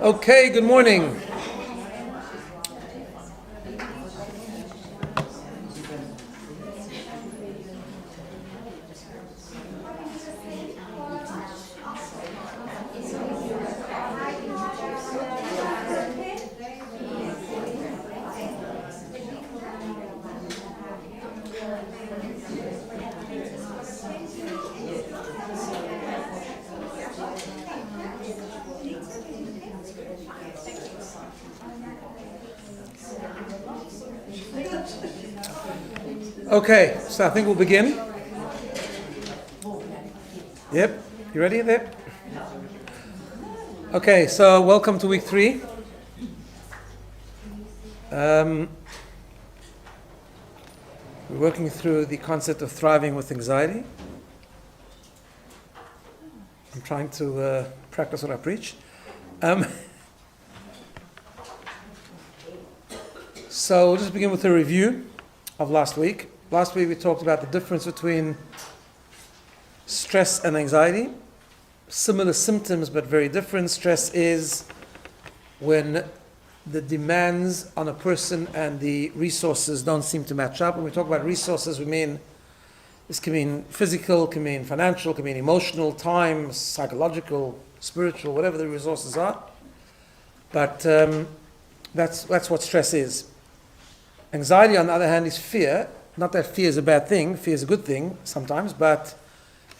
Okay, good morning. Okay, so I think we'll begin. Yep, you ready there? Okay, so welcome to week 3. We're working through the concept of thriving with anxiety. I'm trying to practice what I preach. So we'll just begin with a review of last week. Last week we talked about the difference between stress and anxiety. Similar symptoms but very different. Stress is when the demands on a person and the resources don't seem to match up. When we talk about resources, this can mean physical, can mean financial, can mean emotional, time, psychological, spiritual, whatever the resources are. But that's what stress is. Anxiety, on the other hand, is fear. Not that fear is a bad thing. Fear is a good thing sometimes, but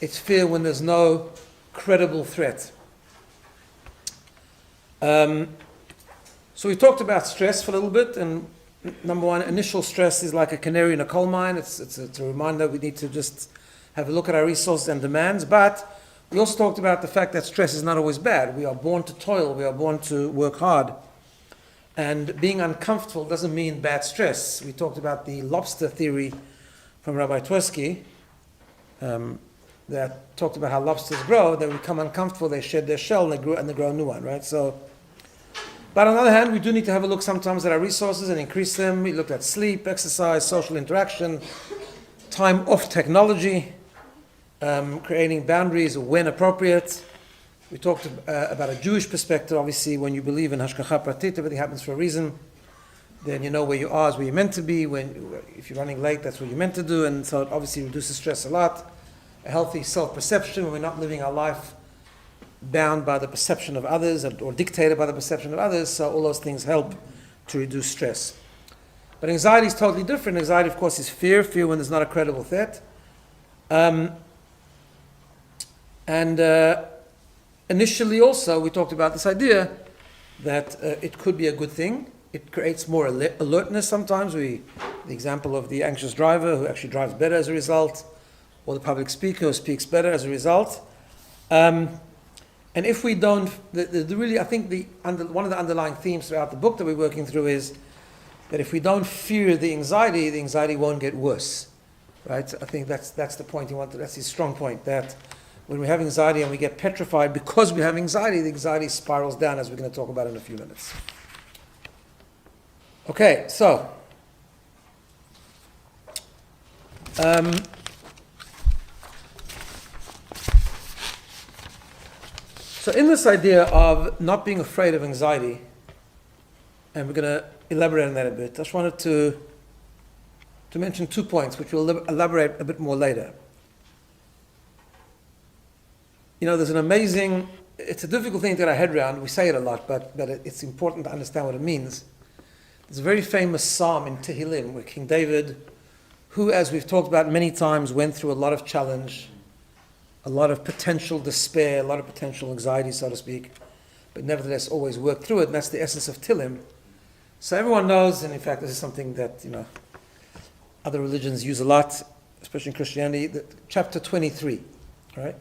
it's fear when there's no credible threat. So we talked about stress for a little bit, and number one, initial stress is like a canary in a coal mine. It's a reminder we need to just have a look at our resources and demands. But we also talked about the fact that stress is not always bad. We are born to toil. We are born to work hard. And being uncomfortable doesn't mean bad stress. We talked about the lobster theory from Rabbi Michoel Gourarie that talked about how lobsters grow. They become uncomfortable, they shed their shell, and they grow a new one, right? But on the other hand, we do need to have a look sometimes at our resources and increase them. We looked at sleep, exercise, social interaction, time off technology, creating boundaries when appropriate. We talked about a Jewish perspective. Obviously, when you believe in Hashgacha Pratit, everything happens for a reason. Then you know where you are is where you're meant to be. If you're running late, that's what you're meant to do. And so it obviously reduces stress a lot. A healthy self-perception, when we're not living our life bound by the perception of others or dictated by the perception of others. So all those things help to reduce stress. But anxiety is totally different. Anxiety, of course, is fear when there's not a credible threat. Initially also, we talked about this idea that it could be a good thing. It creates more alertness sometimes. The example of the anxious driver who actually drives better as a result, or the public speaker who speaks better as a result. And if we don't, really, I think one of the underlying themes throughout the book that we're working through is that if we don't fear the anxiety won't get worse, right? I think that's the point that's his strong point, that when we have anxiety and we get petrified because we have anxiety, the anxiety spirals down, as we're going to talk about in a few minutes. Okay, so in this idea of not being afraid of anxiety, and we're going to elaborate on that a bit, I just wanted to mention 2 points, which we'll elaborate a bit more later. You know, it's a difficult thing to get our head around. We say it a lot, but it's important to understand what it means. There's a very famous psalm in Tehillim where King David, who, as we've talked about many times, went through a lot of challenge, a lot of potential despair, a lot of potential anxiety, so to speak, but nevertheless always worked through it, and that's the essence of Tehillim. So everyone knows, and in fact this is something that, other religions use a lot, especially in Christianity, chapter 23, right?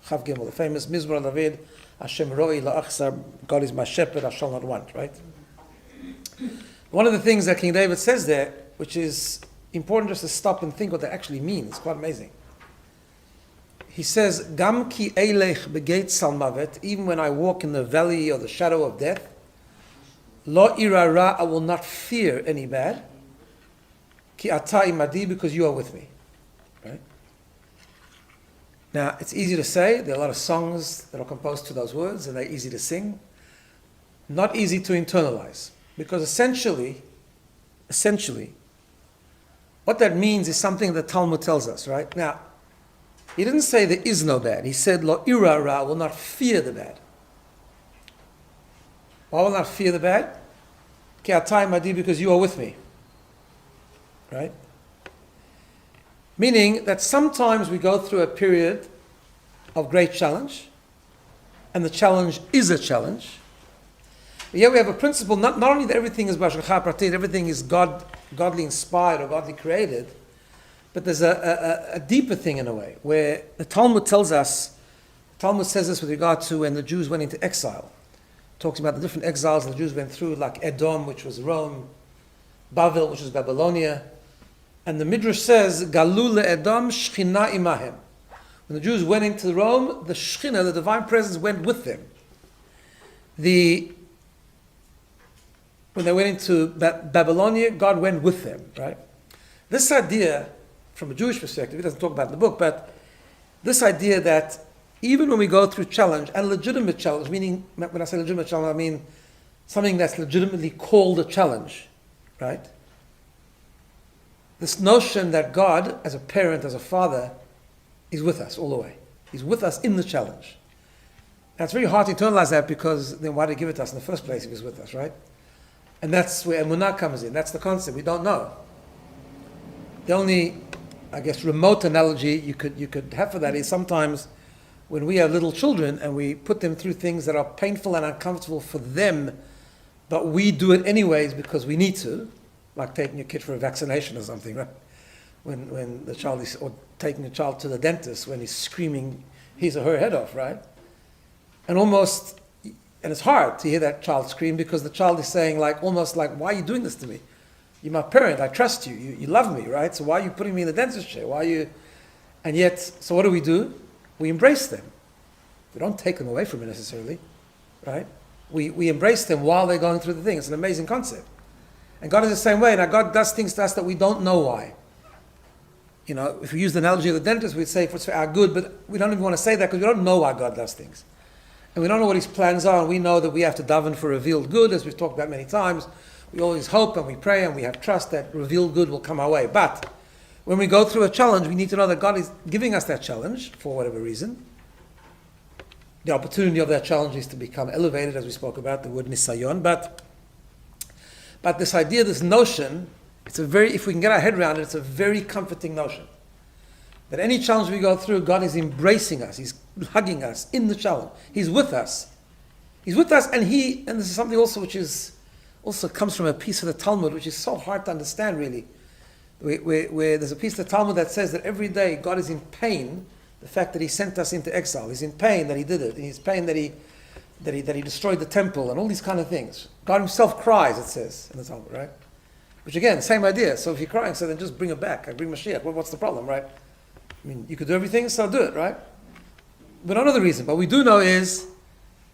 Chav Gimel, the famous Mizmor David, Hashem Roi La'achsar, God is my shepherd, I shall not want, right? One of the things that King David says there, which is important just to stop and think what that actually means, it's quite amazing. He says, Gam ki eilech begeit salmavet, even when I walk in the valley or the shadow of death, lo irara, I will not fear any bad, ki ata imadi, because you are with me, right? Now, it's easy to say. There are a lot of songs that are composed to those words, and they're easy to sing. not easy to internalize. Because essentially, what that means is something that Talmud tells us, right? Now, he didn't say there is no bad. He said, Lo ira ra, will not fear the bad. Why will not fear the bad? Ki atai madi, because you are with me. Right? Meaning that sometimes we go through a period of great challenge, and the challenge is a challenge. But yet we have a principle, not only that everything is b'hashgacha pratit, everything is godly inspired or godly created, but there's a deeper thing in a way, where the Talmud tells us, Talmud says this with regard to when the Jews went into exile. It talks about the different exiles the Jews went through, like Edom, which was Rome, Bavel, which was Babylonia. And the Midrash says, Galu Edom Shechina imahem. When the Jews went into Rome, the Shechina, the divine presence, went with them. When they went into Babylonia, God went with them, right? This idea, from a Jewish perspective, it doesn't talk about it in the book, but this idea that even when we go through challenge, and legitimate challenge, meaning, when I say legitimate challenge, I mean something that's legitimately called a challenge, right? This notion that God, as a parent, as a father, is with us all the way. He's with us in the challenge. Now, it's very hard to internalize that, because then why did he give it to us in the first place if he's with us, right? And that's where emunah comes in. That's the concept. We don't know. The only, I guess, remote analogy you could have for that is sometimes when we have little children and we put them through things that are painful and uncomfortable for them, but we do it anyways because we need to, like taking your kid for a vaccination or something, right? When the child is, or taking a child to the dentist when he's screaming his or her head off, right? And it's hard to hear that child scream, because the child is saying, almost like, why are you doing this to me? You're my parent, I trust you, you love me, right? So why are you putting me in the dentist chair? And yet, so what do? We embrace them. We don't take them away from it necessarily, right? We embrace them while they're going through the thing. It's an amazing concept. And God is the same way. Now, God does things to us that we don't know why. You know, if we use the analogy of the dentist, we'd say it's for our good, but we don't even want to say that because we don't know why God does things. And we don't know what his plans are, and we know that we have to daven for revealed good, as we've talked about many times. We always hope and we pray and we have trust that revealed good will come our way. But when we go through a challenge, we need to know that God is giving us that challenge for whatever reason. The opportunity of that challenge is to become elevated, as we spoke about, the word nisayon. But this idea, this notion, if we can get our head around it, it's a very comforting notion. That any challenge we go through, God is embracing us. He's hugging us in the challenge. He's with us. He's with us, and this is something also which also comes from a piece of the Talmud, which is so hard to understand, really. Where there's a piece of the Talmud that says that every day God is in pain, the fact that he sent us into exile. He's in pain that he did it. He's in pain that he destroyed the temple, and all these kind of things. God himself cries, it says in the Talmud, right? Which again, same idea. So if you're crying, so then just bring it back. Bring Mashiach. What's the problem, right? I mean, you could do everything, so do it, right? We don't know the reason, but we do know is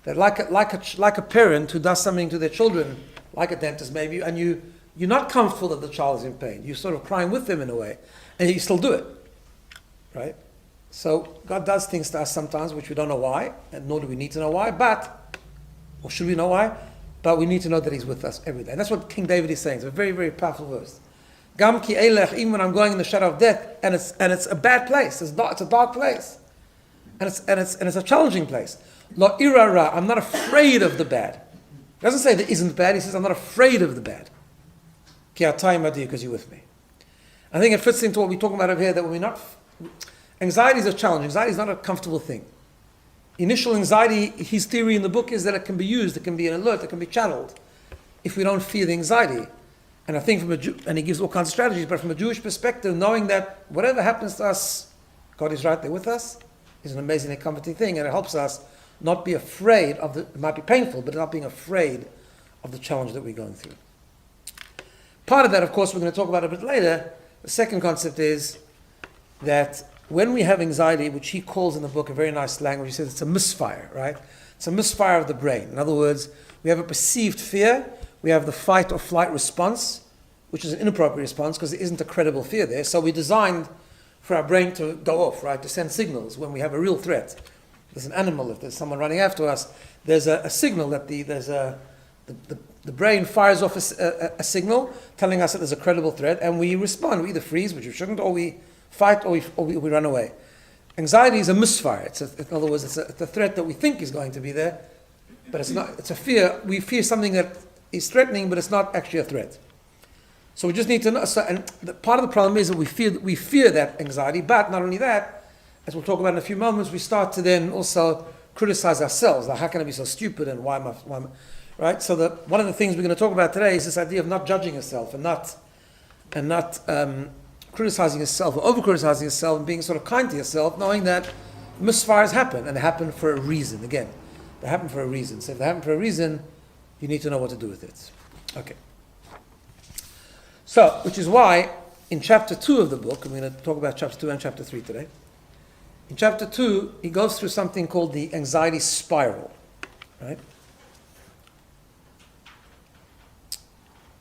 that like a parent who does something to their children, like a dentist maybe, and you're not comfortable that the child is in pain. You're sort of crying with them in a way, and you still do it, right? So God does things to us sometimes which we don't know why, and nor do we need to know why, or should we know why? But we need to know that he's with us every day. And that's what King David is saying. It's a very, very powerful verse. Gam ki elech, even when I'm going in the shadow of death, and it's a bad place. It's a dark place, and it's a challenging place. Lo ira ra, I'm not afraid of the bad. He doesn't say there isn't bad. He says I'm not afraid of the bad. Ki atai madi, because you're with me. I think it fits into what we're talking about over here. That when we're not, anxiety is a challenge. Anxiety is not a comfortable thing. Initial anxiety, his theory in the book is that it can be used, it can be an alert, it can be channeled, if we don't feel the anxiety. And I think and he gives all kinds of strategies, but from a Jewish perspective, knowing that whatever happens to us, God is right there with us, is an amazingly comforting thing, and it helps us not be afraid of it might be painful, but not being afraid of the challenge that we're going through. Part of that, of course, we're going to talk about a bit later. The second concept is that when we have anxiety, which he calls in the book a very nice language, he says it's a misfire, right? It's a misfire of the brain. In other words, we have a perceived fear, we have the fight or flight response, which is an inappropriate response because there isn't a credible fear there. So we designed for our brain to go off, right? To send signals when we have a real threat. There's an animal, if there's someone running after us, there's a signal that there's a the brain fires off a signal telling us that there's a credible threat, and we respond. We either freeze, which we shouldn't, or we fight, or we run away. Anxiety is a misfire. In other words, it's a threat that we think is going to be there, but it's not. It's a fear. We fear something that is threatening, but it's not actually a threat. So we just need to know. And part of the problem is that we fear that anxiety, but not only that, as we'll talk about in a few moments, we start to then also criticize ourselves. Like, how can I be so stupid, and why am I right? So one of the things we're going to talk about today is this idea of not judging yourself and not criticizing yourself or over-criticizing yourself, and being sort of kind to yourself, knowing that misfires happen, and they happen for a reason. Again, they happen for a reason. So if they happen for a reason, you need to know what to do with it. Okay. So, which is why in chapter 2 of the book, I'm going to talk about chapter 2 and chapter 3 today. In chapter 2, he goes through something called the anxiety spiral, right?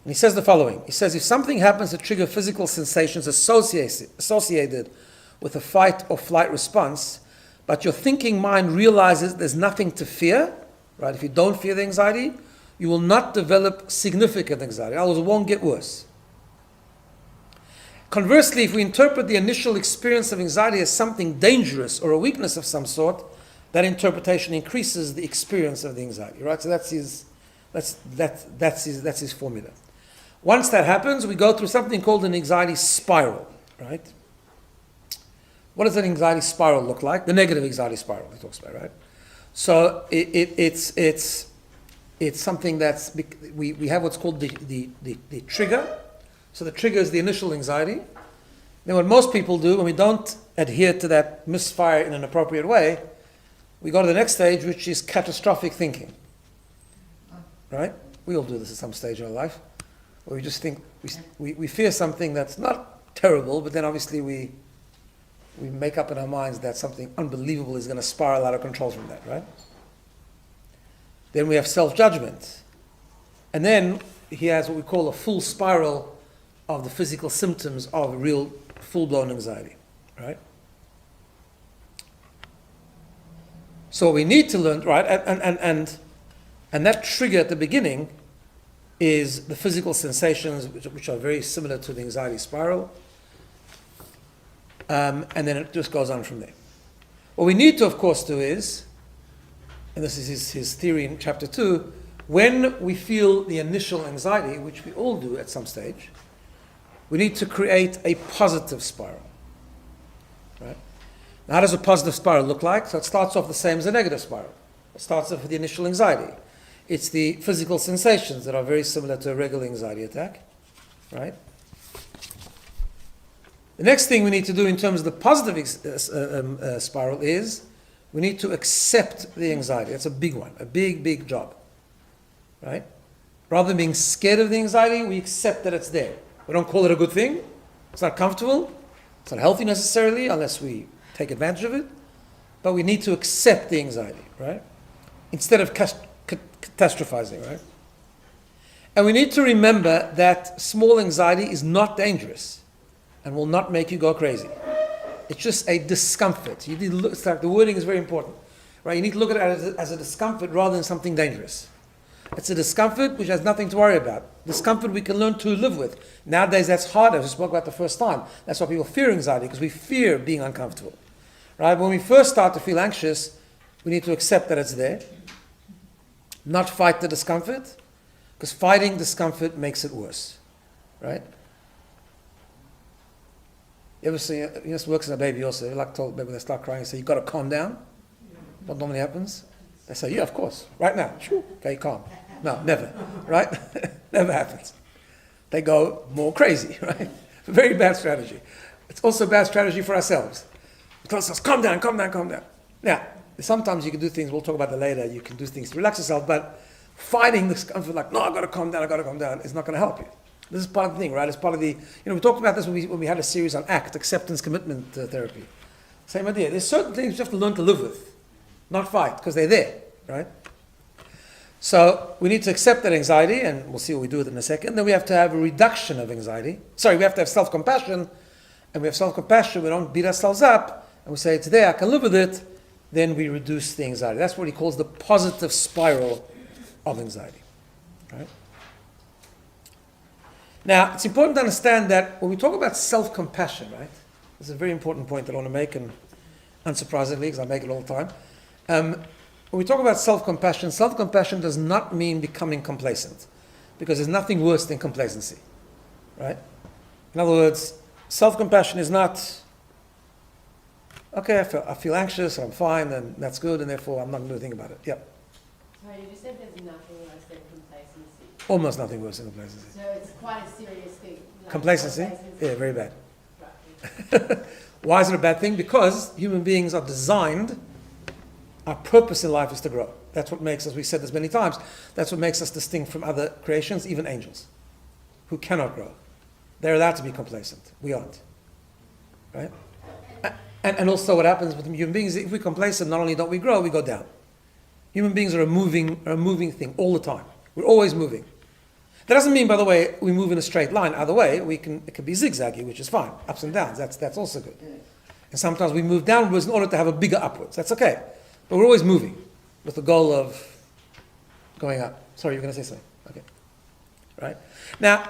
And he says the following. He says, if something happens to trigger physical sensations associated with a fight or flight response, but your thinking mind realizes there's nothing to fear, right? If you don't fear the anxiety, you will not develop significant anxiety. In other words, it won't get worse. Conversely, if we interpret the initial experience of anxiety as something dangerous or a weakness of some sort, that interpretation increases the experience of the anxiety, right? So that's his formula. Once that happens, we go through something called an anxiety spiral, right? What does an anxiety spiral look like? The negative anxiety spiral he talks about, right? So it's something that's, we have what's called the trigger. So the trigger is the initial anxiety. Then what most people do when we don't adhere to that misfire in an appropriate way, we go to the next stage, which is catastrophic thinking. Right? We all do this at some stage in our life, where we just think, we fear something that's not terrible, but then obviously we make up in our minds that something unbelievable is going to spiral out of control from that, right? Then we have self-judgment. And then he has what we call a full spiral of the physical symptoms of real full-blown anxiety, right? So what we need to learn, right, and that trigger at the beginning is the physical sensations, which are very similar to the anxiety spiral, and then it just goes on from there. What we need to, of course, do is, and this is his theory in chapter 2, when we feel the initial anxiety, which we all do at some stage, we need to create a positive spiral. Right? Now, how does a positive spiral look like? So it starts off the same as a negative spiral. It starts off with the initial anxiety. It's the physical sensations that are very similar to a regular anxiety attack. Right? The next thing we need to do in terms of the positive spiral is we need to accept the anxiety. That's a big one, a big, big job. Right? Rather than being scared of the anxiety, we accept that it's there. We don't call it a good thing. It's not comfortable. It's not healthy necessarily unless we take advantage of it. But we need to accept the anxiety, right? Instead of catastrophizing, right? And we need to remember that small anxiety is not dangerous and will not make you go crazy. It's just a discomfort. You need to look, it's like the wording is very important, right? You need to look at it as a discomfort rather than something dangerous. It's a discomfort which has nothing to worry about. Discomfort we can learn to live with. Nowadays that's harder, as we spoke about the first time. That's why people fear anxiety, because we fear being uncomfortable. Right? When we first start to feel anxious, we need to accept that it's there. Not fight the discomfort, because fighting discomfort makes it worse. Right? You ever see, this works in a baby also. You like told baby when they start crying, you say, you've got to calm down. What normally happens? They say, yeah, of course, right now. Okay, calm. No, never, right? Never happens. They go more crazy, right? Very bad strategy. It's also a bad strategy for ourselves. We tell ourselves, calm down, calm down, calm down. Now, sometimes you can do things, we'll talk about that later, you can do things to relax yourself, but fighting this comfort like, no, I've got to calm down, is not going to help you. This is part of the thing, right? It's part of the, we talked about this when we had a series on ACT, acceptance commitment therapy. Same idea. There's certain things you have to learn to live with. Not fight, because they're there, right? So we need to accept that anxiety, and we'll see what we do with it in a second. Then we have to have a reduction of anxiety. We have to have self-compassion, and we have self-compassion, we don't beat ourselves up, and we say, it's there, I can live with it, then we reduce the anxiety. That's what he calls the positive spiral of anxiety. Right? Now, it's important to understand that when we talk about self-compassion, right? This is a very important point that I want to make, and unsurprisingly, because I make it all the time. When we talk about self-compassion does not mean becoming complacent, because there's nothing worse than complacency, right? In other words, self-compassion is not, okay, I feel anxious, I'm fine, and that's good, and therefore I'm not going to do anything about it. Yep. So you just said there's nothing worse than complacency. Almost nothing worse than complacency. So it's quite a serious thing. Like Complacency? Yeah, very bad. Right. Why is it a bad thing? Because human beings are designed, our purpose in life is to grow. That's what makes us, we said this many times, that's what makes us distinct from other creations, even angels, who cannot grow. They're allowed to be complacent. We aren't. Right? And also what happens with human beings, if we're complacent, not only don't we grow, we go down. Human beings are a moving thing all the time. We're always moving. That doesn't mean, by the way, we move in a straight line. Either way, it can be zigzaggy, which is fine. Ups and downs, that's also good. And sometimes we move downwards in order to have a bigger upwards. That's okay. But we're always moving with the goal of going up. Sorry, you were going to say something. Okay. Right? Now,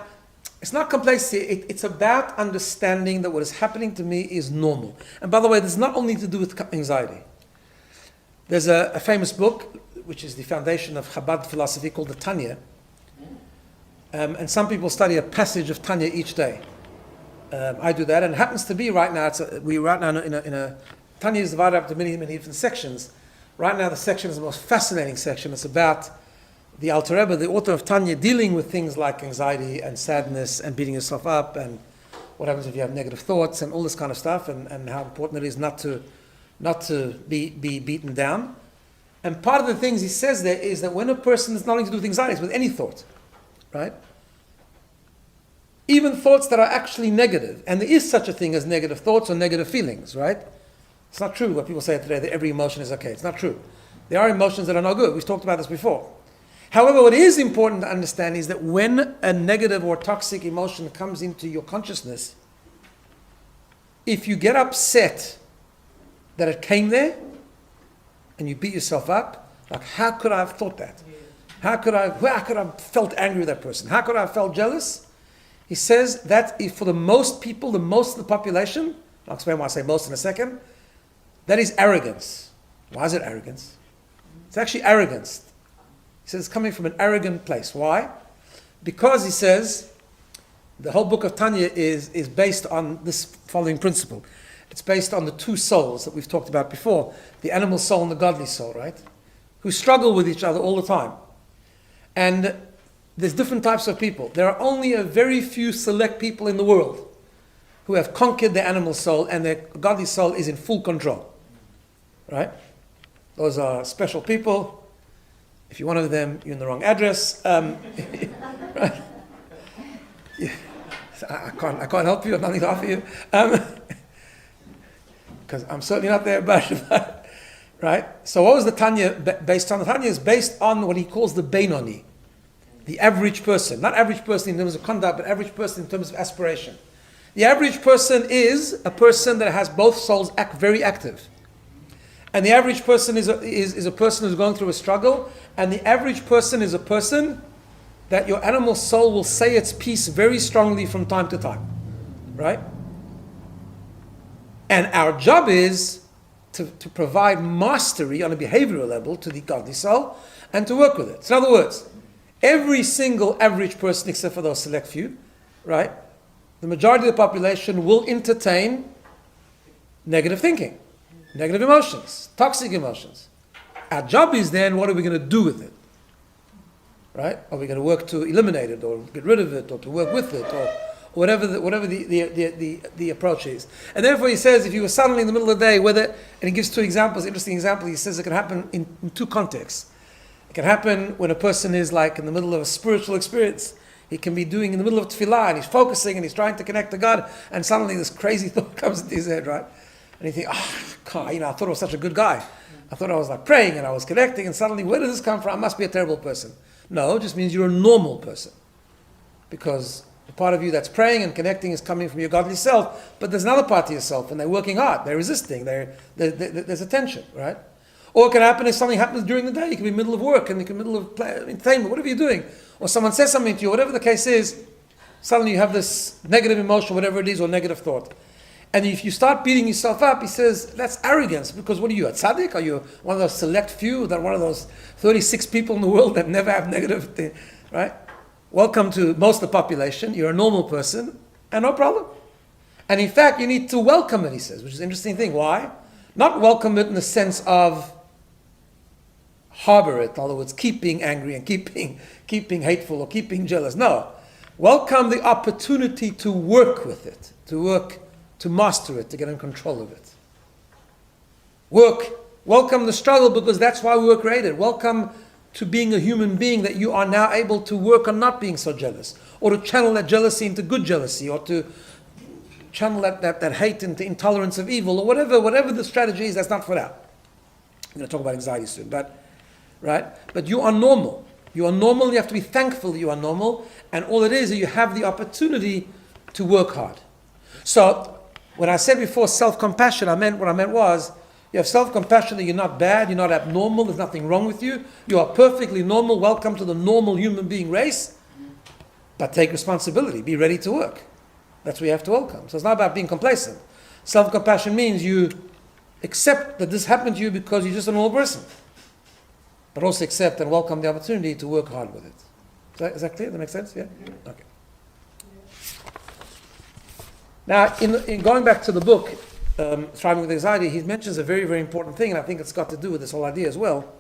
it's not complacency. It's about understanding that what is happening to me is normal. And by the way, this is not only to do with anxiety. There's a famous book, which is the foundation of Chabad philosophy, called the Tanya. And some people study a passage of Tanya each day. I do that, and it happens to be right now, we're right now in a Tanya is divided up into many, many different sections. Right now the section is the most fascinating section. It's about the Alter Rebbe, the author of Tanya, dealing with things like anxiety and sadness and beating yourself up and what happens if you have negative thoughts and all this kind of stuff, and how important it is not to be beaten down. And part of the things he says there is that when a person is not only to do with anxiety, it's with any thought, right? Even thoughts that are actually negative, and there is such a thing as negative thoughts or negative feelings, right? It's not true what people say today, that every emotion is okay. It's not true. There are emotions that are not good. We've talked about this before. However, what is important to understand is that when a negative or toxic emotion comes into your consciousness, if you get upset that it came there, and you beat yourself up, like, how could I have thought that? How could I have felt angry with that person? How could I have felt jealous? He says that if for the most people, the most of the population, I'll explain why I say most in a second, that is arrogance. Why is it arrogance? It's actually arrogance. He says it's coming from an arrogant place. Why? Because he says the whole book of Tanya is based on this following principle. It's based on the two souls that we've talked about before, the animal soul and the godly soul, right? Who struggle with each other all the time. And there's different types of people. There are only a very few select people in the world who have conquered their animal soul, and their godly soul is in full control. Right? Those are special people. If you're one of them, you're in the wrong address. Right? Yeah. I can't help you. I have nothing to offer you. Because I'm certainly not there, but right? So what was the Tanya based on? The Tanya is based on what he calls the Benoni, the average person. Not average person in terms of conduct, but average person in terms of aspiration. The average person is a person that has both souls very active. And the average person is a person who's going through a struggle, and the average person is a person that your animal soul will say its piece very strongly from time to time. Right? And our job is to provide mastery on a behavioral level to the godly soul and to work with it. So in other words, every single average person, except for those select few, right? The majority of the population will entertain negative thinking, negative emotions, toxic emotions. Our job is then, what are we going to do with it? Right? Are we going to work to eliminate it, or get rid of it, or to work with it, or whatever the approach is. And therefore he says, if you were suddenly in the middle of the day, and he gives two examples, interesting examples, he says it can happen in two contexts. It can happen when a person is like in the middle of a spiritual experience. He can be doing in the middle of tefillah, and he's focusing, and he's trying to connect to God, and suddenly this crazy thought comes into his head, right? And you think, I thought I was such a good guy. I thought I was like praying, and I was connecting, and suddenly, where did this come from? I must be a terrible person. No, it just means you're a normal person. Because the part of you that's praying and connecting is coming from your godly self, but there's another part of yourself, and they're working hard, they're resisting, there's a tension, right? Or it can happen if something happens during the day. You can be in the middle of work, and you can be in the middle of entertainment, whatever you're doing. or someone says something to you, whatever the case is, suddenly you have this negative emotion, whatever it is, or negative thought. And if you start beating yourself up, he says, that's arrogance, because what are you, a tzaddik? Are you one of those select few, that one of those 36 people in the world that never have negative thing, right? Welcome to most of the population. You're a normal person, and no problem. And in fact, you need to welcome it, he says, which is an interesting thing. Why? Not welcome it in the sense of harbor it, in other words, keep being angry and keep being hateful or keep being jealous. No. Welcome the opportunity to work with it, to master it, to get in control of it. Welcome the struggle, because that's why we were created. Welcome to being a human being, that you are now able to work on not being so jealous, or to channel that jealousy into good jealousy, or to channel that hate into intolerance of evil, or whatever the strategy is. That's not for now. I'm going to talk about anxiety soon, but you are normal. You are normal. You have to be thankful that you are normal, and all it is that you have the opportunity to work hard. So when I said before self-compassion, what I meant was, you have self-compassion that you're not bad, you're not abnormal, there's nothing wrong with you. You are perfectly normal. Welcome to the normal human being race. But take responsibility. Be ready to work. That's what you have to welcome. So it's not about being complacent. Self-compassion means you accept that this happened to you because you're just a normal person. But also accept and welcome the opportunity to work hard with it. Is that clear? Does that make sense? Yeah? Okay. Now, in going back to the book, Thriving with Anxiety, he mentions a very, very important thing, and I think it's got to do with this whole idea as well.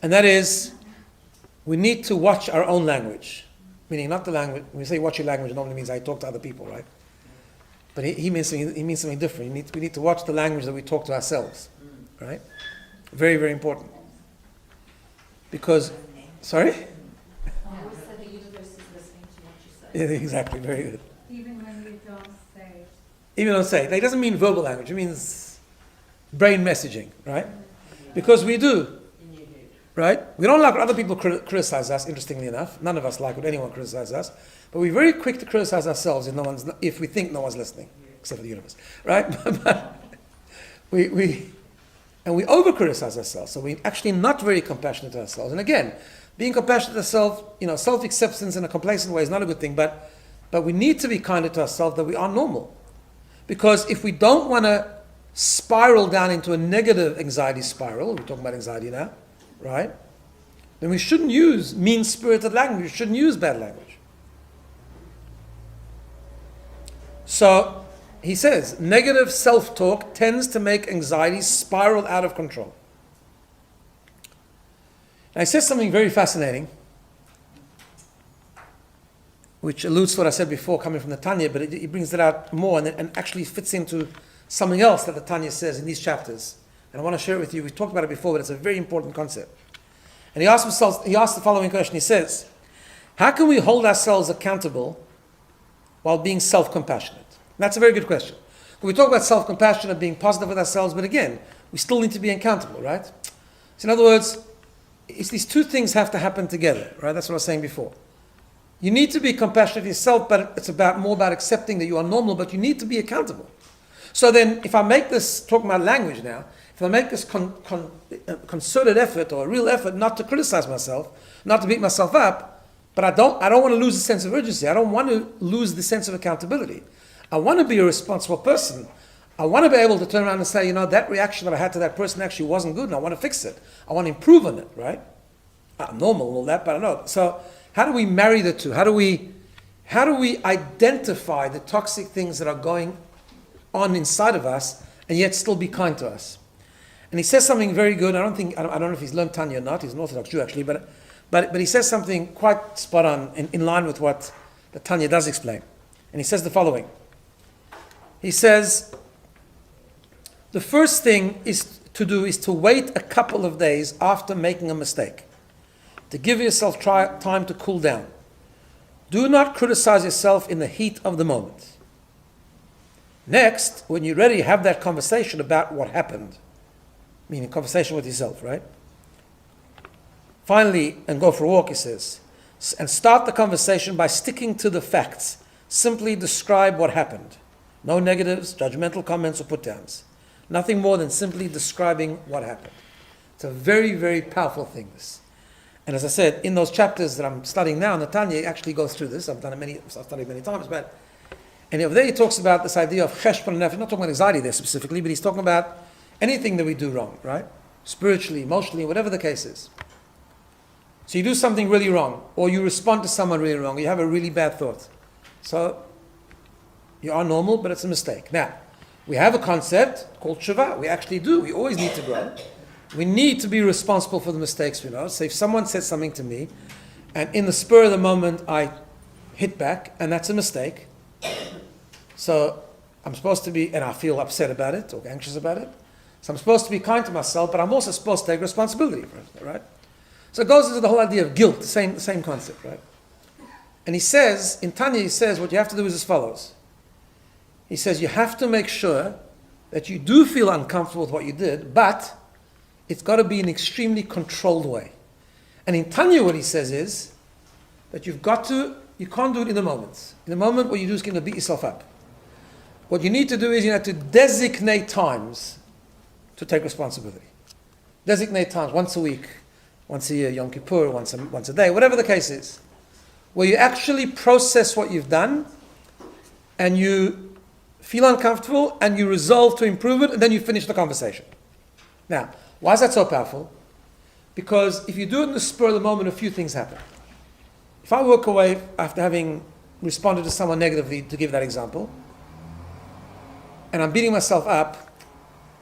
And that is, we need to watch our own language. Meaning not the language, when we say watch your language, it normally means I talk to other people, right? But he means something different. We need to watch the language that we talk to ourselves, right? Very, very important. Because, sorry? Always said the universe is listening to what you say. Yeah, exactly, very good. Even when we don't say it. Even though say it doesn't mean verbal language, it means brain messaging, right? Because we do, right? We don't like when other people criticize us, interestingly enough. None of us like when anyone criticizes us. But we're very quick to criticize ourselves if we think no one's listening, except for the universe, right? But we over-criticize ourselves, so we're actually not very compassionate to ourselves. And again, being compassionate to ourselves, self-acceptance in a complacent way is not a good thing, but we need to be kinder to ourselves, that we are normal. Because if we don't want to spiral down into a negative anxiety spiral, we're talking about anxiety now, right? Then we shouldn't use mean-spirited language, we shouldn't use bad language. So, he says, negative self-talk tends to make anxiety spiral out of control. Now, he says something very fascinating, which alludes to what I said before, coming from the Tanya, but he brings it out more and actually fits into something else that the Tanya says in these chapters. And I want to share it with you. We've talked about it before, but it's a very important concept. And he asks the following question. He says, how can we hold ourselves accountable while being self-compassionate? And that's a very good question. We talk about self-compassion and being positive with ourselves, but again, we still need to be accountable, right? So in other words, it's these two things have to happen together, right? That's what I was saying before. You need to be compassionate to yourself, but it's more about accepting that you are normal, but you need to be accountable. So then, if I make this, talking about language now, if I make this concerted effort or a real effort not to criticize myself, not to beat myself up, but I don't want to lose the sense of urgency. I don't want to lose the sense of accountability. I want to be a responsible person. I want to be able to turn around and say, that reaction that I had to that person actually wasn't good, and I want to fix it. I want to improve on it, right? I'm normal and all that, but I know. So how do we marry the two? How do we identify the toxic things that are going on inside of us and yet still be kind to us? And he says something very good. I don't know if he's learned Tanya or not. He's an Orthodox Jew actually, but he says something quite spot on in line with what the Tanya does explain. And he says the following. He says, the first thing is to wait a couple of days after making a mistake, to give yourself time to cool down. Do not criticize yourself in the heat of the moment. Next, when you're ready, have that conversation about what happened, meaning conversation with yourself, right? Finally, and go for a walk, he says, and start the conversation by sticking to the facts. Simply describe what happened. No negatives, judgmental comments, or put-downs. Nothing more than simply describing what happened. It's a very, very powerful thing, this. And as I said, in those chapters that I'm studying now, Netanya actually goes through this. I've studied many times, and over there he talks about this idea of cheshbon nefesh. He's not talking about anxiety there specifically, but he's talking about anything that we do wrong, right? Spiritually, emotionally, whatever the case is. So you do something really wrong, or you respond to someone really wrong, or you have a really bad thought. So you are normal, but it's a mistake. Now, we have a concept called tshuva. We actually do. We always need to grow. We need to be responsible for the mistakes we know. So if someone says something to me, and in the spur of the moment I hit back, and that's a mistake, so I'm supposed to be, and I feel upset about it, or anxious about it, so I'm supposed to be kind to myself, but I'm also supposed to take responsibility for it, right? So it goes into the whole idea of guilt, the same concept, right? And he says, in Tanya, he says, what you have to do is as follows. He says, you have to make sure that you do feel uncomfortable with what you did, but it's got to be in an extremely controlled way. And in Tanya, what he says is that you can't do it in the moment. In the moment, what you do is going to beat yourself up. What you need to do is you have to designate times to take responsibility. Designate times, once a week, once a year, Yom Kippur, once a day, whatever the case is, where you actually process what you've done and you feel uncomfortable and you resolve to improve it, and then you finish the conversation. Now, why is that so powerful? Because if you do it in the spur of the moment, a few things happen. If I walk away after having responded to someone negatively, to give that example, and I'm beating myself up,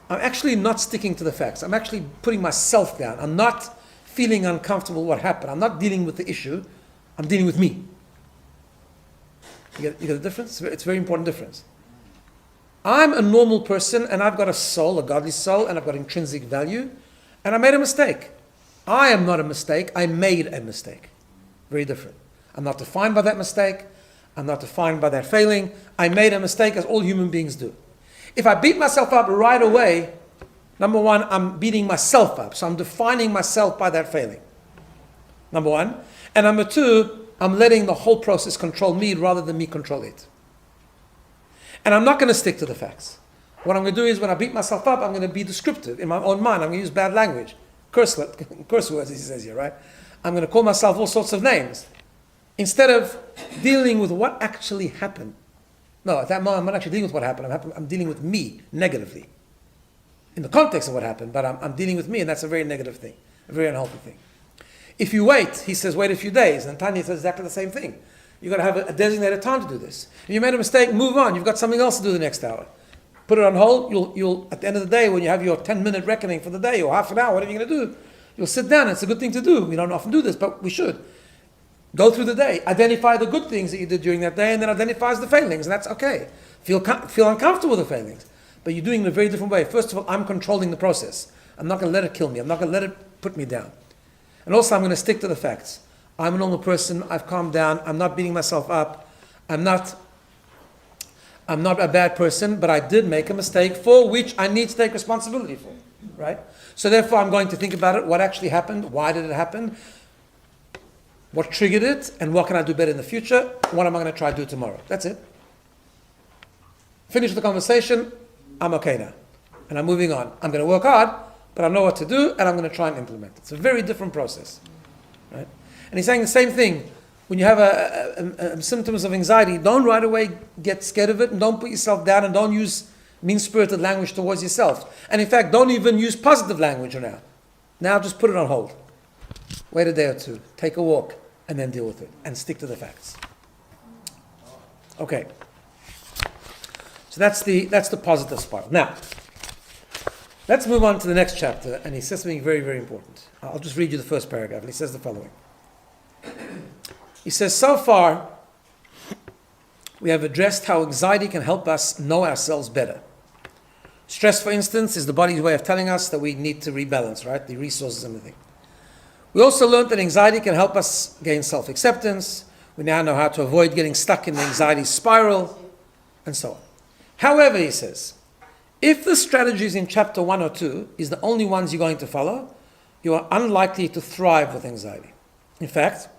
I'm actually not sticking to the facts. I'm actually putting myself down. I'm not feeling uncomfortable with what happened. I'm not dealing with the issue. I'm dealing with me. You get the difference? It's a very important difference. I'm a normal person, and I've got a soul, a godly soul, and I've got intrinsic value, and I made a mistake. I am not a mistake. I made a mistake. Very different. I'm not defined by that mistake. I'm not defined by that failing. I made a mistake, as all human beings do. If I beat myself up right away, number one, I'm beating myself up. So I'm defining myself by that failing. Number one. And number two, I'm letting the whole process control me rather than me control it. And I'm not going to stick to the facts. What I'm going to do is when I beat myself up, I'm going to be descriptive in my own mind. I'm going to use bad language. Curse words, he says here, right? I'm going to call myself all sorts of names. Instead of dealing with what actually happened. No, at that moment, I'm not actually dealing with what happened. I'm dealing with me negatively. In the context of what happened, but I'm dealing with me, and that's a very negative thing, a very unhealthy thing. If you wait, he says, wait a few days, and Tanya says exactly the same thing. You've got to have a designated time to do this. If you made a mistake, move on. You've got something else to do the next hour. Put it on hold. You'll at the end of the day, when you have your 10-minute reckoning for the day, or half an hour, whatever you're going to do, you'll sit down. It's a good thing to do. We don't often do this, but we should. Go through the day. Identify the good things that you did during that day, and then identifies the failings, and that's okay. Feel uncomfortable with the failings. But you're doing it in a very different way. First of all, I'm controlling the process. I'm not going to let it kill me. I'm not going to let it put me down. And also, I'm going to stick to the facts. I'm a normal person. I've calmed down. I'm not beating myself up. I'm not a bad person, but I did make a mistake for which I need to take responsibility for. Right? So therefore, I'm going to think about it. What actually happened? Why did it happen? What triggered it? And what can I do better in the future? What am I going to try to do tomorrow? That's it. Finish the conversation. I'm okay now. And I'm moving on. I'm going to work hard, but I know what to do, and I'm going to try and implement it. It's a very different process. Right? And he's saying the same thing. When you have symptoms of anxiety, don't right away get scared of it, and don't put yourself down, and don't use mean-spirited language towards yourself. And in fact, don't even use positive language now. Now just put it on hold. Wait a day or two. Take a walk, and then deal with it. And stick to the facts. Okay. So that's the positive spiral. Now, let's move on to the next chapter, and he says something very, very important. I'll just read you the first paragraph, and he says the following. He says, so far, we have addressed how anxiety can help us know ourselves better. Stress, for instance, is the body's way of telling us that we need to rebalance, right? The resources and everything. We also learned that anxiety can help us gain self-acceptance. We now know how to avoid getting stuck in the anxiety spiral, and so on. However, he says, if the strategies in chapter 1 or 2 is the only ones you're going to follow, you are unlikely to thrive with anxiety. In fact,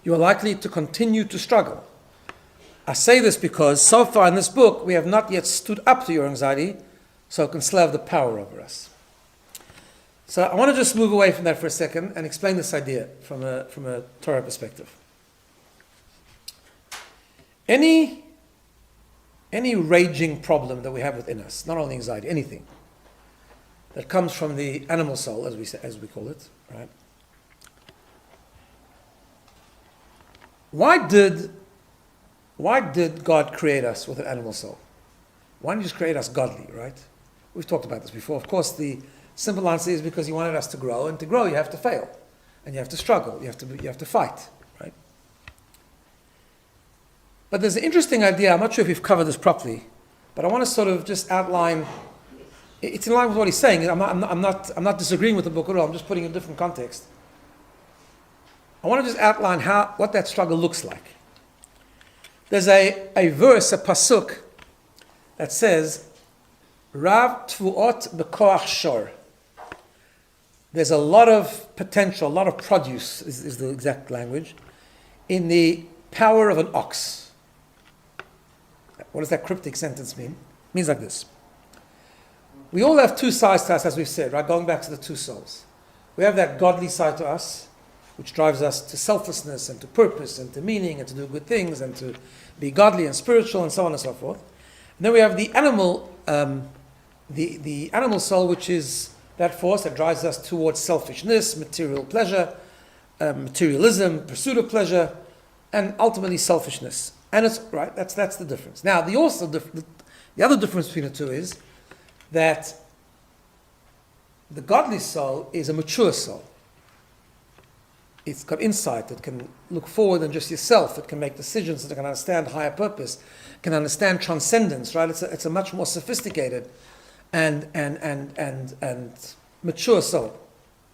you are likely to continue to struggle. I say this because so far in this book, we have not yet stood up to your anxiety, so it can still have the power over us. So I want to just move away from that for a second and explain this idea from a Torah perspective. Any raging problem that we have within us, not only anxiety, anything that comes from the animal soul, as we call it, right? Why did God create us with an animal soul? Why didn't He just create us godly, right? We've talked about this before. Of course, the simple answer is because He wanted us to grow, and to grow you have to fail, and you have to struggle, you have to fight, right? But there's an interesting idea. I'm not sure if we've covered this properly, but I want to sort of just outline. It's in line with what he's saying. I'm not disagreeing with the book at all. I'm just putting it in a different context. I want to just outline what that struggle looks like. There's a verse, a pasuk, that says, Rav tvuot b'koach shor. There's a lot of potential, a lot of produce, is the exact language, in the power of an ox. What does that cryptic sentence mean? It means like this. We all have two sides to us, as we've said, right? Going back to the two souls. We have that godly side to us, which drives us to selflessness and to purpose and to meaning and to do good things and to be godly and spiritual and so on and so forth. And then we have the animal, the animal soul, which is that force that drives us towards selfishness, material pleasure, materialism, pursuit of pleasure, and ultimately selfishness. And it's right. That's the difference. Now, the other difference between the two is that the godly soul is a mature soul. It's got insight. It can look forward than just yourself. It can make decisions. It can understand higher purpose. Can understand transcendence. Right? It's a much more sophisticated and mature soul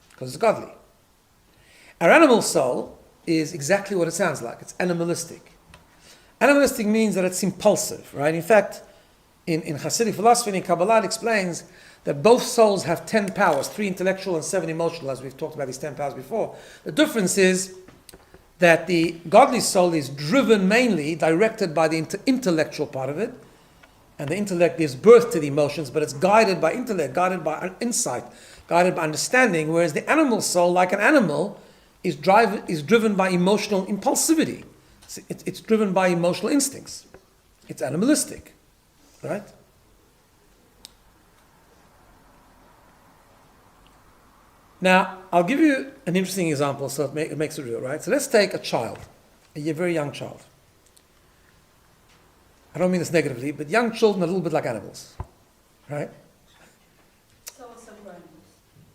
because it's godly. Our animal soul is exactly what it sounds like. It's animalistic. Animalistic means that it's impulsive. Right? In fact, in Hasidic philosophy and in Kabbalah, it explains that both souls have 10 powers, 3 intellectual and 7 emotional, as we've talked about these 10 powers before. The difference is that the godly soul is driven mainly, directed by the intellectual part of it, and the intellect gives birth to the emotions, but it's guided by intellect, guided by insight, guided by understanding, whereas the animal soul, like an animal, is driven by emotional impulsivity. It's driven by emotional instincts. It's animalistic, right? Now, I'll give you an interesting example so it makes it real, right? So let's take a child, a very young child. I don't mean this negatively, but young children are a little bit like animals, right? So also grown-ups.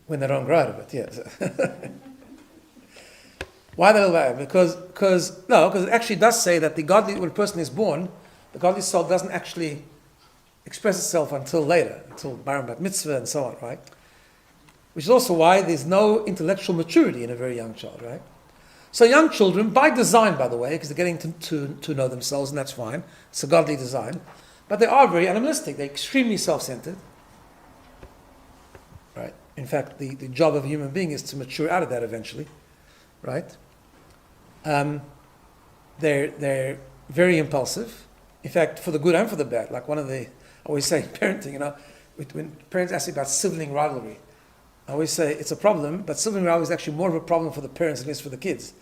When they don't grow out of it, yes. Why they don't? Because it actually does say that when a person is born, the godly soul doesn't actually express itself until later, until Bar Bat Mitzvah and so on, right? Which is also why there's no intellectual maturity in a very young child, right? So young children, by design, by the way, because they're getting to know themselves, and that's fine. It's a godly design. But they are very animalistic. They're extremely self-centered, right? In fact, the job of a human being is to mature out of that eventually, right? They're very impulsive. In fact, for the good and for the bad. Like I always say, parenting, when parents ask me about sibling rivalry, I always say it's a problem, but sibling rivalry is actually more of a problem for the parents than it is for the kids.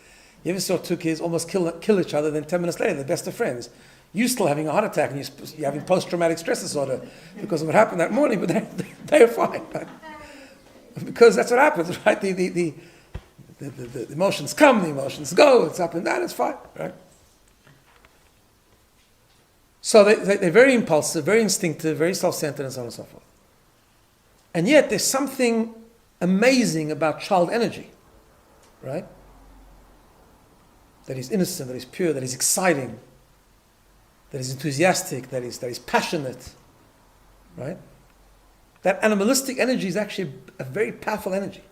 You ever saw two kids almost kill each other, then 10 minutes later they're best of friends. You're still having a heart attack and you're having post-traumatic stress disorder because of what happened that morning, but they're fine. Right? Because that's what happens, right? The emotions come, the emotions go, it's up and down, it's fine, right? So they're very impulsive, very instinctive, very self-centered, and so on and so forth. And yet there's something amazing about child energy, right? That is innocent, that is pure, that is exciting, that is enthusiastic, that is passionate, right? That animalistic energy is actually a very powerful energy.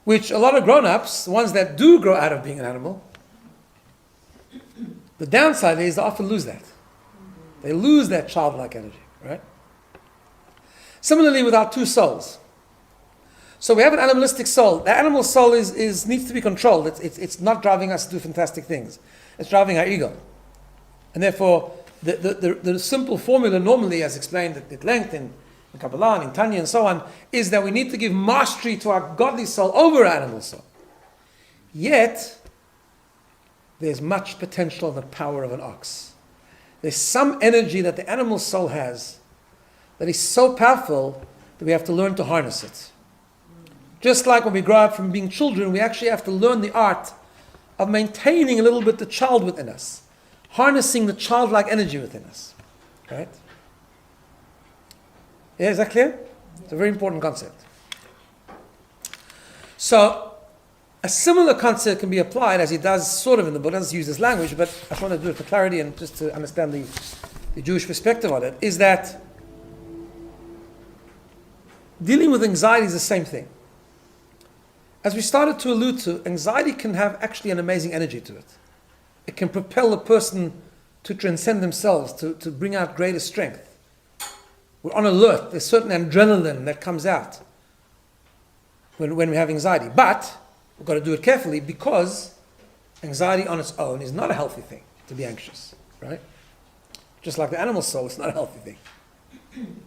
Which a lot of grown-ups, the ones that do grow out of being an animal, the downside is they often lose that. They lose that childlike energy, right? Similarly with our two souls. So we have an animalistic soul. The animal soul needs to be controlled. It's not driving us to do fantastic things. It's driving our ego. And therefore, the simple formula normally, as explained at length in in Kabbalah and in Tanya and so on, is that we need to give mastery to our godly soul over our animal soul. Yet, there's much potential in the power of an ox. There's some energy that the animal soul has that is so powerful that we have to learn to harness it. Just like when we grow up from being children, we actually have to learn the art of maintaining a little bit the child within us, harnessing the childlike energy within us. Right? Yeah, is that clear? It's a very important concept. So, a similar concept can be applied, as he does sort of in the book, doesn't use this language, but I just want to do it for clarity and just to understand the Jewish perspective on it, is that dealing with anxiety is the same thing. As we started to allude to, anxiety can have actually an amazing energy to it. It can propel a person to transcend themselves, to bring out greater strength. We're on alert. There's certain adrenaline that comes out when we have anxiety. But we've got to do it carefully, because anxiety on its own is not a healthy thing, to be anxious, right? Just like the animal soul, it's not a healthy thing.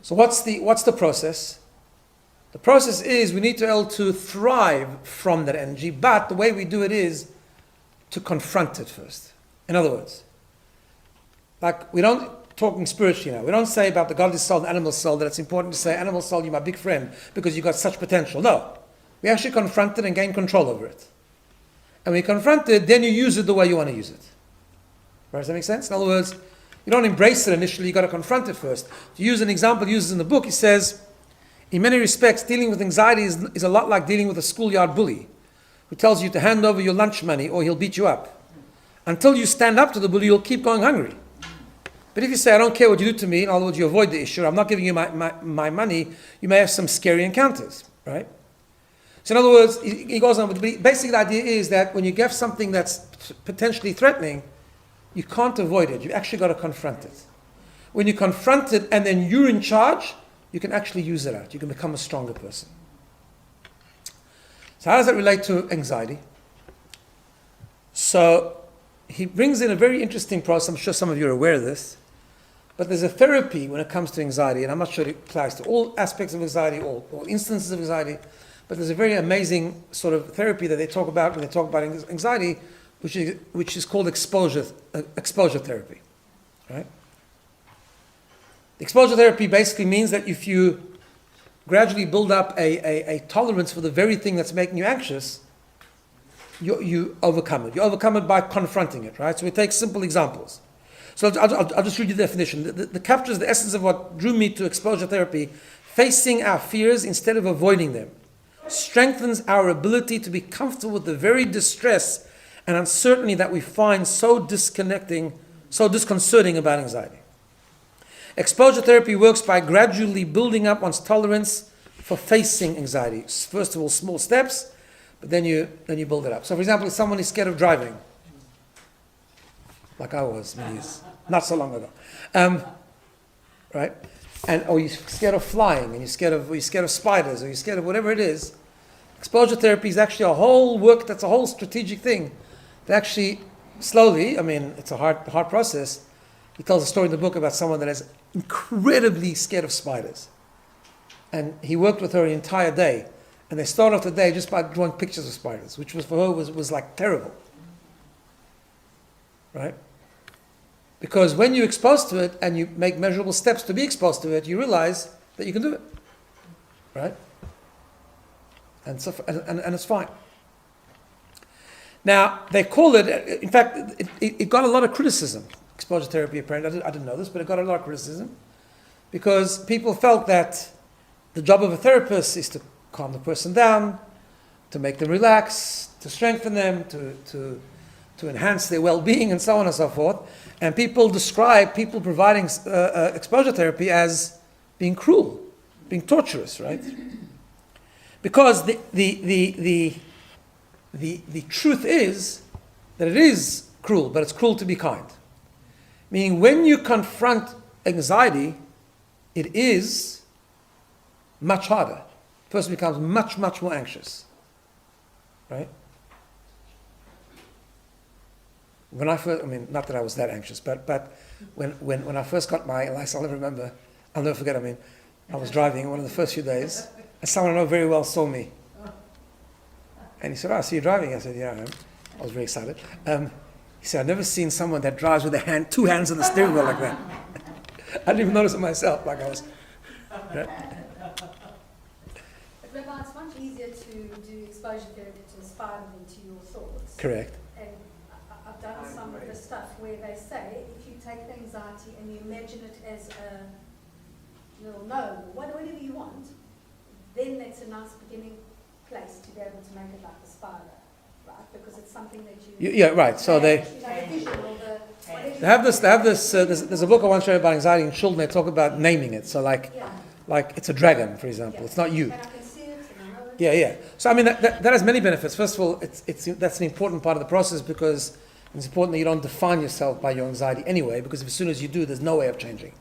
So what's the process? The process is we need to be able to thrive from that energy, but the way we do it is to confront it first. In other words, like we don't, talking spiritually now, we don't say about the godly soul and the animal soul that it's important to say, animal soul, you're my big friend because you've got such potential. No. We actually confront it and gain control over it. And when you confront it, then you use it the way you want to use it. Right? Does that make sense? In other words, you don't embrace it initially, you've got to confront it first. To use an example he uses in the book, he says, in many respects, dealing with anxiety is a lot like dealing with a schoolyard bully who tells you to hand over your lunch money or he'll beat you up. Until you stand up to the bully, you'll keep going hungry. But if you say, I don't care what you do to me, in other words, you avoid the issue, I'm not giving you my money, you may have some scary encounters, right? So in other words, he goes on, but basically the idea is that when you get something that's potentially threatening, you can't avoid it. You actually got to confront it. When you confront it and then you're in charge, you can actually use it out. You can become a stronger person. So how does that relate to anxiety? So he brings in a very interesting process. I'm sure some of you are aware of this. But there's a therapy when it comes to anxiety, and I'm not sure it applies to all aspects of anxiety, all instances of anxiety, but there's a very amazing sort of therapy that they talk about when they talk about anxiety, which is called exposure therapy. Right? Exposure therapy basically means that if you gradually build up a tolerance for the very thing that's making you anxious, you overcome it. You overcome it by confronting it, right? So we take simple examples. So I'll just read you the definition. The captures the essence of what drew me to exposure therapy. Facing our fears instead of avoiding them strengthens our ability to be comfortable with the very distress and uncertainty that we find so disconcerting about anxiety. Exposure therapy works by gradually building up one's tolerance for facing anxiety. First of all, small steps, but then you build it up. So for example, if someone is scared of driving, like I was many years, not so long ago, right? Or you're scared of flying, and you're scared of spiders, or you're scared of whatever it is. Exposure therapy is actually that's a whole strategic thing that actually slowly, I mean, it's a hard process. He tells a story in the book about someone that is incredibly scared of spiders. And he worked with her the entire day. And they started off the day just by drawing pictures of spiders, which was for her was like terrible. Right? Because when you're exposed to it and you make measurable steps to be exposed to it, you realize that you can do it. Right? And so, and it's fine. Now, they call it, in fact, it got a lot of criticism. Exposure therapy, apparently, I didn't know this, but it got a lot of criticism because people felt that the job of a therapist is to calm the person down, to make them relax, to strengthen them, to enhance their well-being, and so on and so forth. And people describe people providing exposure therapy as being cruel, being torturous, right? Because the truth is that it is cruel, but it's cruel to be kind. Meaning when you confront anxiety, it is much harder. The person becomes much, much more anxious. Right? When I first, not that I was that anxious, but when I first got my license, I'll never forget, I was driving one of the first few days, and someone I know very well saw me. And he said, I see you driving. I said, yeah, I am. I was very excited. He said, I've never seen someone that drives with two hands on the steering wheel like that. I didn't even notice it myself, like I was. Right? But Rabbi, it's much easier to do exposure therapy to a spider than to your thoughts. Correct. And I've done some of the stuff where they say if you take the anxiety and you imagine it as a little gnome, or whatever you want, then that's a nice beginning place to be able to make it like a spider, right? Because it's something that you... Yeah, right. So they... the vision or the... They have this. There's a book I once read about anxiety in children. They talk about naming it. So like it's a dragon, for example. Yeah. It's not you. And I can see it and I know it. Yeah. So I mean that has many benefits. First of all, that's an important part of the process because it's important that you don't define yourself by your anxiety anyway. Because as soon as you do, there's no way of changing.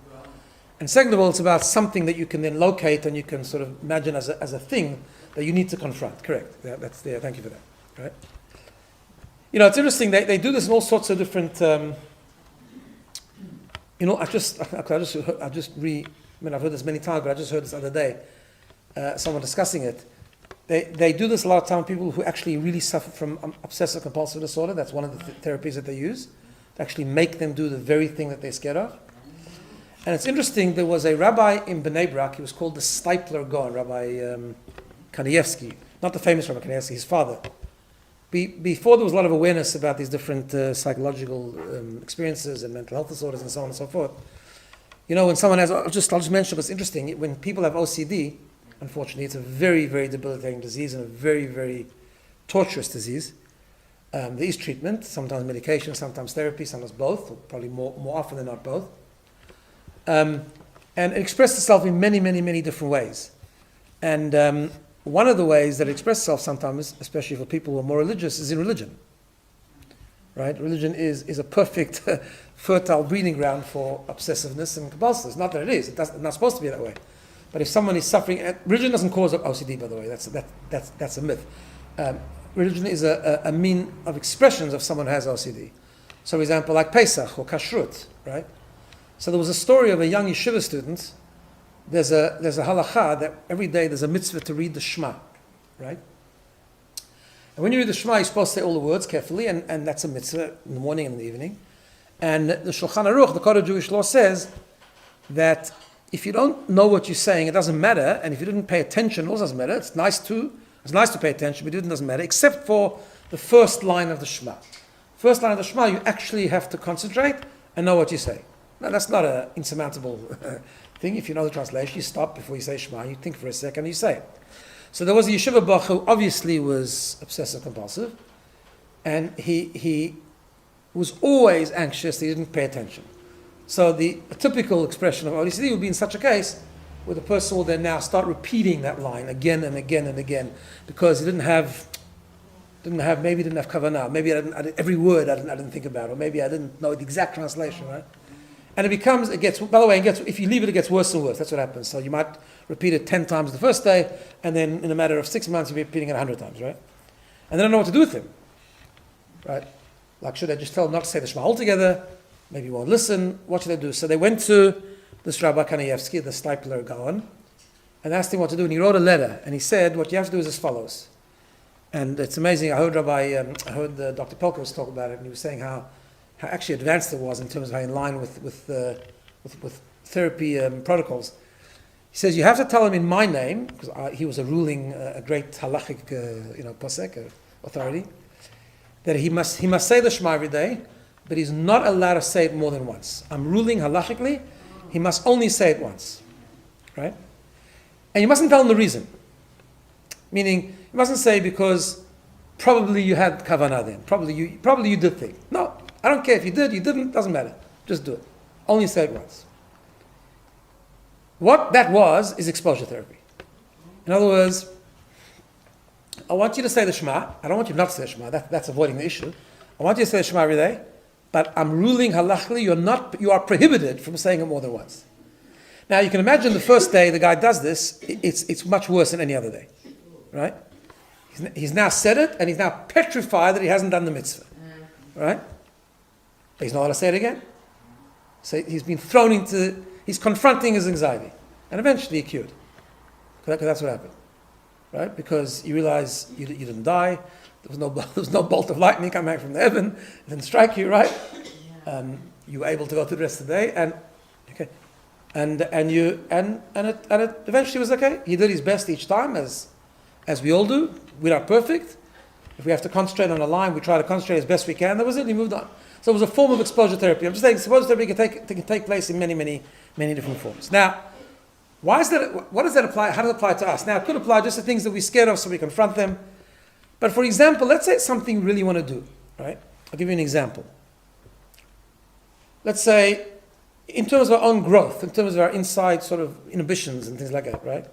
And second of all, it's about something that you can then locate and you can sort of imagine as a thing that you need to confront. Correct. Yeah, that's there. Thank you for that. Right. You know, it's interesting. They do this in all sorts of different. I've heard this many times, but I just heard this other day, someone discussing it. They do this a lot of time with people who actually really suffer from obsessive compulsive disorder. That's one of the therapies that they use, to actually make them do the very thing that they're scared of. And it's interesting, there was a rabbi in Bnei Brak, he was called the Stipler Gaon, Rabbi Kanievsky, not the famous Rabbi Kanievsky, his father. Before there was a lot of awareness about these different psychological experiences and mental health disorders and so on and so forth. You know, when someone has, I'll just mention what's interesting, when people have OCD, unfortunately, it's a very, very debilitating disease and a very, very torturous disease. There is treatment, sometimes medication, sometimes therapy, sometimes both, or probably more often than not both. And it expresses itself in many, many, many different ways. And one of the ways that it expresses itself sometimes, especially for people who are more religious, is in religion. Right? Religion is a perfect, fertile breeding ground for obsessiveness and compulsiveness. Not that it is. It's not supposed to be that way. But if someone is suffering, religion doesn't cause OCD, by the way. That's a myth. Religion is a mean of expressions of someone who has OCD. So, for example, like Pesach or Kashrut, right? So there was a story of a young yeshiva student. There's a halacha that every day there's a mitzvah to read the Shema, right? And when you read the Shema, you're supposed to say all the words carefully, and that's a mitzvah in the morning and in the evening. And the Shulchan Aruch, the code of Jewish law, says that if you don't know what you're saying, it doesn't matter, and if you didn't pay attention, it also doesn't matter. It's nice to pay attention, but it doesn't matter, except for the first line of the Shema. First line of the Shema, you actually have to concentrate and know what you say. Now, that's not an insurmountable thing. If you know the translation, you stop before you say Shema, you think for a second, and you say it. So there was a yeshiva bach who obviously was obsessive compulsive, and he was always anxious. He didn't pay attention. So a typical expression of OCD would be in such a case where the person will then now start repeating that line again and again and again because he didn't have kavanah. Maybe every word I didn't think about, or maybe I didn't know the exact translation, right? And if you leave it, it gets worse and worse. That's what happens. So you might repeat it 10 times the first day, and then in a matter of 6 months, you'll be repeating it 100 times, right? And they don't know what to do with him, right? Like, should I just tell him not to say the Shema altogether? Maybe he won't listen. What should I do? So they went to this Rabbi Kanievsky, the Stipler Gaon, and asked him what to do. And he wrote a letter, and he said, what you have to do is as follows. And it's amazing. I heard Dr. Pelkos talk about it, and he was saying how actually advanced it was in terms of how in line with therapy protocols. He says you have to tell him in my name, because he was a great halachic posek authority, that he must say the Shema every day, but he's not allowed to say it more than once. I'm ruling halachically, he must only say it once, right? And you mustn't tell him the reason. Meaning, you mustn't say because probably you had kavanah then, probably you did think. No. I don't care if you did, you didn't, doesn't matter. Just do it. Only say it once. What that is exposure therapy. In other words, I want you to say the Shema. I don't want you not to say the Shema. That's avoiding the issue. I want you to say the Shema every day, but I'm ruling halachically, you are prohibited from saying it more than once. Now you can imagine the first day the guy does this, it's much worse than any other day. Right? He's now said it, and he's now petrified that he hasn't done the mitzvah. Right? But he's not allowed to say it again. So he's been he's confronting his anxiety. And eventually it cured. Because that's what happened. Right? Because you realize you didn't die. There was no bolt of lightning coming out from the heaven. It didn't strike you, right? You were able to go through the rest of the day, and it eventually was okay. He did his best each time, as we all do. We're not perfect. If we have to concentrate on a line, we try to concentrate as best we can. That was it. He moved on. So it was a form of exposure therapy. I'm just saying, exposure therapy can take place in many, many, many different forms. Now, why is that? What does that apply? How does it apply to us? Now, it could apply just to things that we're scared of, so we confront them. But for example, let's say it's something you really want to do, right? I'll give you an example. Let's say, in terms of our own growth, in terms of our inside sort of inhibitions and things like that, right?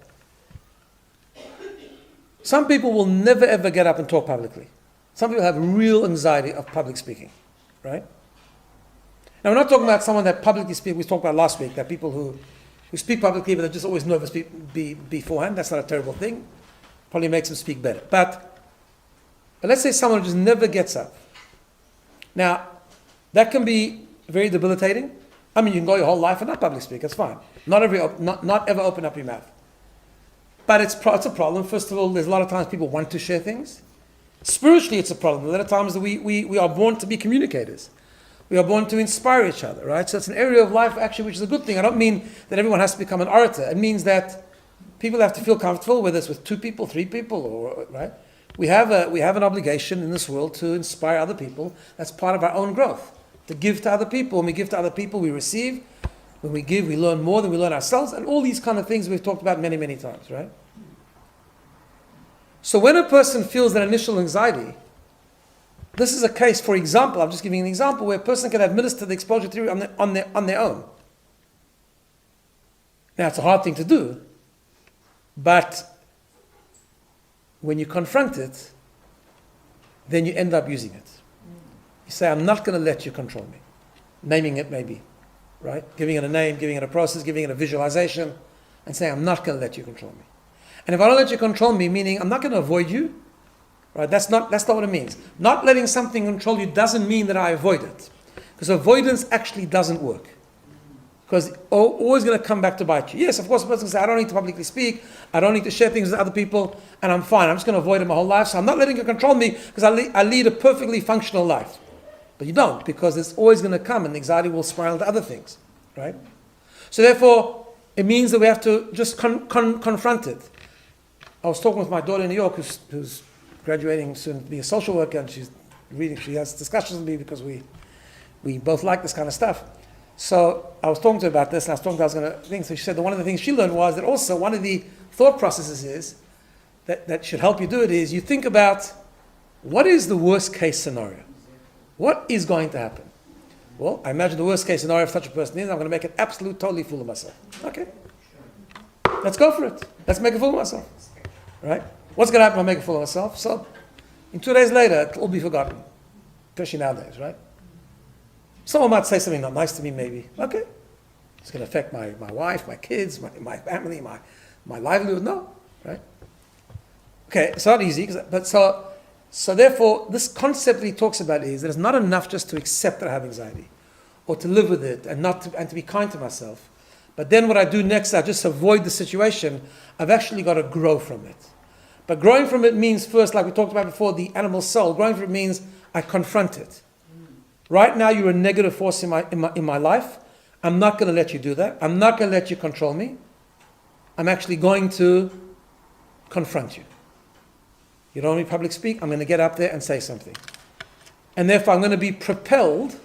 Some people will never ever get up and talk publicly. Some people have real anxiety of public speaking, right? Now, we're not talking about someone that publicly speaks. We talked about last week, that people who speak publicly, but they're just always nervous beforehand. That's not a terrible thing. Probably makes them speak better. But let's say someone who just never gets up. Now, that can be very debilitating. I mean, you can go your whole life and not public speak. That's fine. Not ever open up your mouth. But it's a problem. First of all, there's a lot of times people want to share things. Spiritually, it's a problem. A lot of times that we are born to be communicators. We are born to inspire each other, right? So it's an area of life, actually, which is a good thing. I don't mean that everyone has to become an orator. It means that people have to feel comfortable, whether it's with 2 people, 3 people, or right? We have an obligation in this world to inspire other people. That's part of our own growth. To give to other people. When we give to other people, we receive. When we give, we learn more than we learn ourselves. And all these kind of things we've talked about many, many times, right? So when a person feels that initial anxiety, this is a case, for example, I'm just giving an example, where a person can administer the exposure theory on their own. Now, it's a hard thing to do, but when you confront it, then you end up using it. You say, I'm not going to let you control me. Naming it maybe, right? Giving it a name, giving it a process, giving it a visualization, and saying, I'm not going to let you control me. And if I don't let you control me, meaning I'm not going to avoid you, right? That's not what it means. Not letting something control you doesn't mean that I avoid it. Because avoidance actually doesn't work. Because it's always going to come back to bite you. Yes, of course, a person can say, I don't need to publicly speak, I don't need to share things with other people, and I'm fine. I'm just going to avoid it my whole life, so I'm not letting it control me because I lead a perfectly functional life. But you don't, because it's always going to come, and anxiety will spiral to other things, right? So therefore, it means that we have to just confront it. I was talking with my daughter in New York, who's graduating soon to be a social worker, and she has discussions with me because we both like this kind of stuff. So I was talking to her about this, and I was talking to her, I was going to think. So she said that one of the things she learned was that also one of the thought processes is that should help you do it is you think about what is the worst case scenario. What is going to happen? Well, I imagine the worst case scenario of such a person is I'm going to make an absolute, totally fool of myself. Okay. Let's go for it. Let's make a fool of myself. Right? What's going to happen if I make a fool of myself? So, in 2 days later, it'll all be forgotten. Especially nowadays, right? Someone might say something not nice to me, maybe. Okay. It's going to affect my wife, my kids, my family, my livelihood. No. Right? Okay, it's not easy. So therefore, this concept that he talks about is that it's not enough just to accept that I have anxiety or to live with it and to be kind to myself. But then what I do next, I just avoid the situation. I've actually got to grow from it. But growing from it means first, like we talked about before, the animal soul. Growing from it means I confront it. Right now, you're a negative force in my life. I'm not going to let you do that. I'm not going to let you control me. I'm actually going to confront you. You don't want me to public speak? I'm going to get up there and say something. And therefore, I'm going to be propelled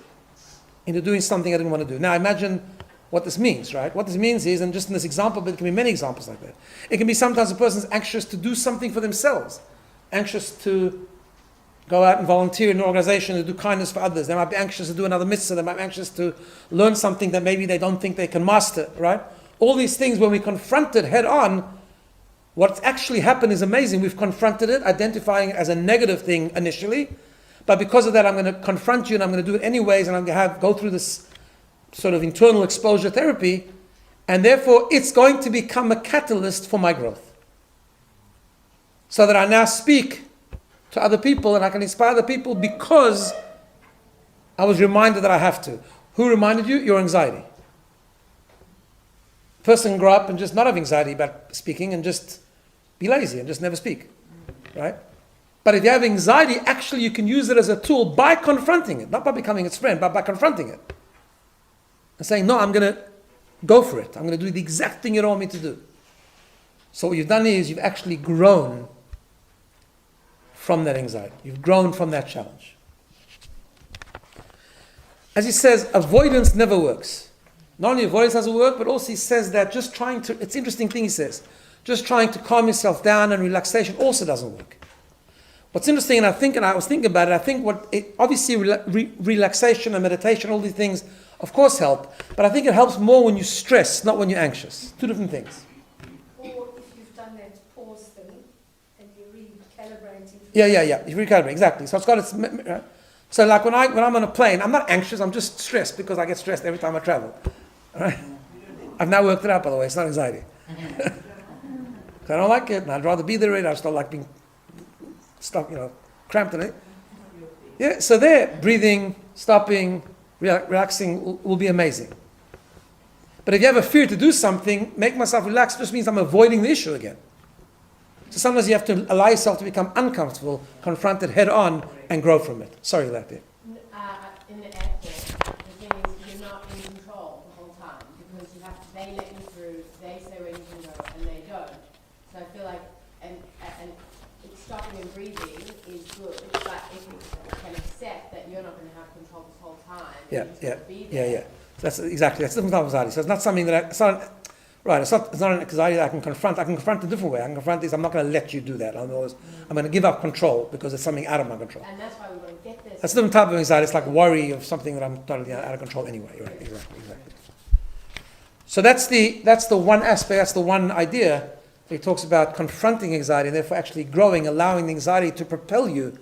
into doing something I didn't want to do. Now, imagine what this means, right? What this means is, and just in this example, but it can be many examples like that. It can be sometimes a person's anxious to do something for themselves, anxious to go out and volunteer in an organization to do kindness for others. They might be anxious to do another mitzvah. They might be anxious to learn something that maybe they don't think they can master, right? All these things, when we confront it head on, what's actually happened is amazing. We've confronted it, identifying it as a negative thing initially, but because of that, I'm going to confront you and I'm going to do it anyways, and I'm going to go through this sort of internal exposure therapy, and therefore it's going to become a catalyst for my growth. So that I now speak to other people and I can inspire other people because I was reminded that I have to. Who reminded you? Your anxiety. person can grow up and just not have anxiety about speaking and just be lazy and just never speak, right? But if you have anxiety, actually you can use it as a tool by confronting it, not by becoming its friend, but by confronting it. And saying, no, I'm going to go for it. I'm going to do the exact thing you don't want me to do. So what you've done is you've actually grown from that anxiety. You've grown from that challenge. As he says, avoidance never works. Not only avoidance doesn't work, but also he says that just trying to, it's an interesting thing he says, just trying to calm yourself down and relaxation also doesn't work. What's interesting, and I was thinking about it, I think obviously relaxation and meditation, all these things, of course help, but I think it helps more when you're stressed, not when you're anxious. Two different things. Or if you've done that pause thing and you're recalibrating. Yeah. You recalibrate, exactly. So it's got its, right? So like when I'm on a plane, I'm not anxious, I'm just stressed because I get stressed every time I travel. All right? I've now worked it out, by the way, it's not anxiety. I don't like it, and I'd rather be there, I just don't like being stuck, cramped in it. Yeah, so there, breathing, stopping, relaxing will be amazing. But if you have a fear to do something, make myself relax just means I'm avoiding the issue again. So sometimes you have to allow yourself to become uncomfortable, confront it head on, and grow from it. Sorry, Lati. In the airport, the thing is you're not in control the whole time because they let you through, they say when you can go, and they don't. So I feel like, and stopping and breathing is good, but if you can accept that you're not going to have control this whole time, you just have to be there. Yeah. That's different type of anxiety. So it's not something that it's not an anxiety that I can confront. I can confront a different way. I can confront this. I'm not going to let you do that. I'm going to give up control because it's something out of my control. And that's why we want to get this. That's a different type of anxiety. It's like worry of something that I'm totally out of control anyway. Right? Exactly. So that's the one aspect. That's the one idea. He talks about confronting anxiety and therefore actually growing, allowing the anxiety to propel you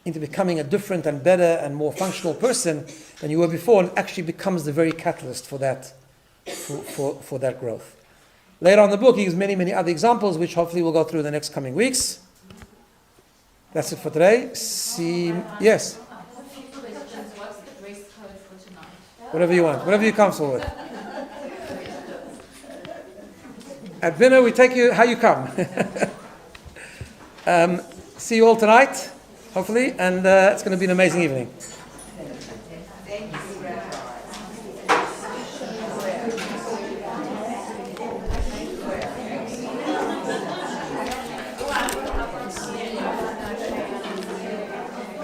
into becoming a different and better and more functional person than you were before, and actually becomes the very catalyst for that, for that growth. Later on in the book, he gives many, many other examples, which hopefully we'll go through in the next coming weeks. That's it for today. Yes? What's the dress code for tonight? Whatever you want, whatever you're comfortable with. At BINA, we take you how you come. See you all tonight, hopefully, and it's going to be an amazing evening.